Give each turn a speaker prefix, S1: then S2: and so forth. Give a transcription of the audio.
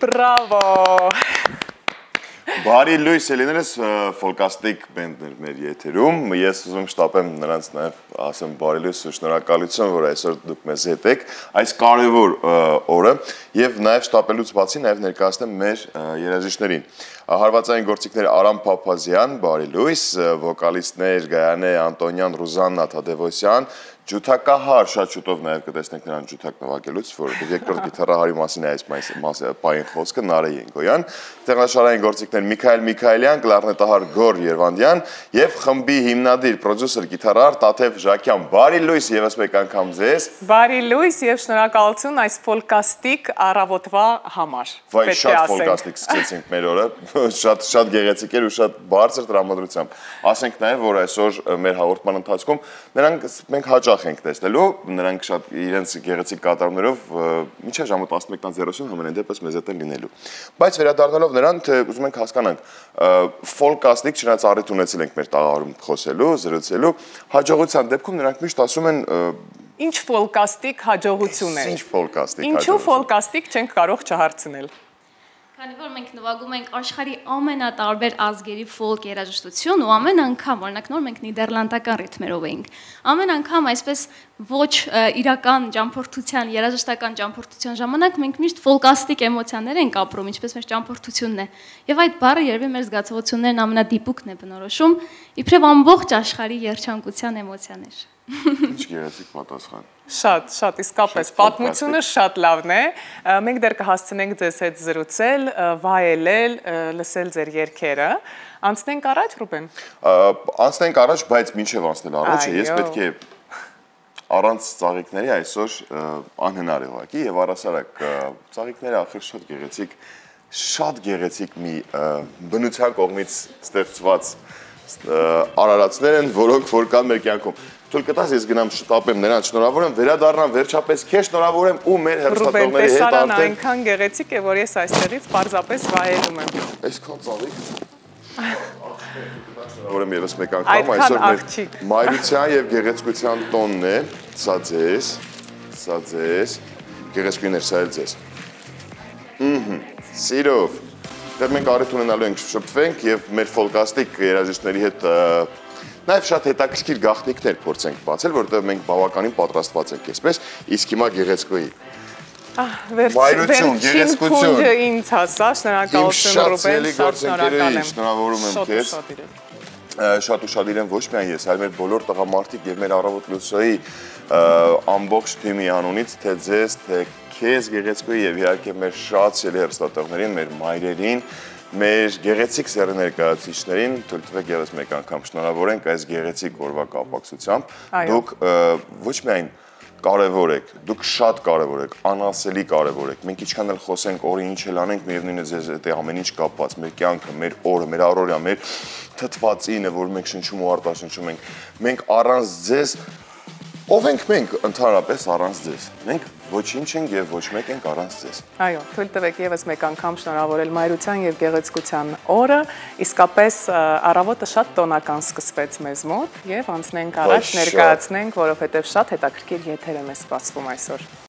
S1: Bravo!
S2: Բարի լույս Էլիներս ֆոլկաստիկ բենդներ մեր եթերում, ես ուզում շտապեմ նրանց նաև ասեմ բարի լույս ու շնորհակալություն, որ այսօր դուք մեզ հետ եք այս կարևոր օրը եւ նաև շտապելուց բացի նաև ներկայացնեմ մեր երաժիշտներին։ Հարվածային գործիքներ Արամ Փափազյան, բարի լույս, վոկալիստներ Գայանե Անտոնյան, Ռուզաննա Թադևոսյան, ջութակահար շատ շուտով նաև կտեսնենք նրան ջութակ նվագելուց, որովհետև երկրորդ գիտարահարի մասին է այս պահին խոսքը Նարե Ենգոյան, տեղաշարային գործիքներ Միքայել Միքայելյան, կլարնետահար Գոր Երվանդյան եւ խմբի հիմնադիր պրոդյուսեր գիտարահար Տաթև Ժակյան։ Բարի լույս եւս մեկ անգամ ձեզ։
S1: Բարի լույս եւ շնորհակալություն այս ֆոլկաստիկ առավոտվա համար։
S2: Վայ շատ ֆոլկաստիկ սկսեցինք մեր օրը, շատ գեղեցիկ էր ու շատ բարձր տրամադրությամբ։ Ասենք նաեւ որ այսօր մեր հաղորդման ընթացքում մենք հաճախ ենք տեսնելու, նրանք շատ իրենց գեղեցիկ կատարումներով մինչև ժամը 11:30 համենայն դեպս մեզ հետ են լինելու։ Բայց վերադառնալով նրան, թե ուզում ենք հասկանանք, ֆոլկաստիկ չնայած առիթ ունեցել ենք մեր տաղավարում խոսելու, զրուցելու, հաջողության դեպքում նրանք միշտ ասում են
S1: ինչ ֆոլկաստիկ հաջողություն է։
S2: Ինչ ֆոլկաստիկ հաջողություն։
S1: Ինչու ֆոլկաստիկ չենք կարող չհարցնել։
S3: Քանի որ մենք նվագում ենք աշխարհի ամենատարբեր ազգերի ֆոլկ երաժշտություն ու ամեն անգամ, օրինակ նոր մենք նիդերլանդական ռիթմերով էինք, ամեն անգամ այսպես ոչ իրական ճամփորդության, երաժշտական ճամփորդության ժամանակ մենք միշտ ֆոլկաստիկ էմոցիաներ ենք ապրում, ինչպես մեր ճամփորդությունն է։ Եվ այդ բառը երևի մեր զգացողություններն ամենադիպուկն է բնորոշում, իբրև ամբողջ աշխարհի երջանկության էմոցիաներ։
S2: Ինչ գեղեցիկ պատասխան։
S1: Շատ, իսկապես, պատմությունը շատ լավն է, մենք դեռ կհասցնենք ձեզ հետ զրուցել, վայելել, լսել ձեր երգերը, անցնենք առաջ, Ռուբեն։
S2: Անցնենք առաջ, բայց մինչև անցնել առաջը, ես պետք է առանց ծաղիկների այսօր անհնար է ուղղակի եւ առասարակ ծաղիկները ախր շատ գեղեցիկ մի բնության կողմից ստեղծված արարածներ են, որոնք որ կան մեր կյանքում։ Թույլ կտաս ես գնամ շտապեմ նրանց շնորհավոր եմ, վերադառնամ վերջապես քեզ շնորհավոր եմ ու մեր հեռուստատողների հետ
S1: տեսարանը այնքան գեղեցիկ է, որ ես այստեղից պարզապես վայելում եմ։
S2: Այսքան ծաղիկ։ Շնորհավոր եմ եւս մեկ անգամ, այսօր մեր մայրության եւ գեղեցկության տոնն է, սա ձեզ, գեղեցկուներ սա էլ ձեզ։ Սիրով։ Դեռ մենք առիթ ունենալու ենք շփվենք եւ մեր ֆոլկաստիկ երաժիշտների հետ նաև շատ հետաքրքիր գաղտնիքներ փորձենք բացել, որովհետև մենք բավականին պատրաստված ենք այսպես, իսկ հիմա գեղեցկուի։ Մայրություն, գեղեցկություն։
S1: Քունջը ինձ հասա, շնորհակալություն Ռուբեն, շատ շնորհակալ եմ։
S2: Շնորհավորում եմ քեզ։ Շատ ուշադիր եմ ոչ միայն ես, այլ մեր բոլոր տղամարդիկ եւ մեր առավոտ լուսոյի ամբողջ թիմի անունից, թե ձեզ, թե քեզ գեղեցկուի եւ իհարկե մեր շատ սիրելի հեռուստատողներին, մեր մայրերին, մեր գեղեցիկ սեռի ներկայացուցիչներին, թույլ տվեք ևս մեկ անգամ շնորհավորենք այս գեղեցիկ օրվա կապակցությամբ։ Դուք ոչ միայն կարևոր եք, դուք շատ կարևոր եք, անասելի կարևոր եք։ Մենք ինչքան էլ խոսենք օրը ինչ էլ անենք, միևնույն է ձեզ հետ է ամեն ինչ կապված, մեր կյանքը, մեր օրը, մեր առօրյա, մեր թթվածինը, որ մենք շնչում ու արտաշնչում ենք։ Մենք առանց ձեզ Ով ենք մենք ընդհանրապես առանց ձեզ։ Մենք ոչինչ ենք եւ ոչ մեկ ենք առանց ձեզ։
S1: Այո, թույլ տվեք եւս մեկ անգամ շնորհավորել Մայրության եւ Գեղեցկության օրը։ Իսկապես առավոտը շատ տոնական սկսվեց մեզ մոտ եւ անցնենք առաջ ներկայացնենք, որովհետեւ շատ հետաքրքիր եթեր է մեզ սպասվում այսօր։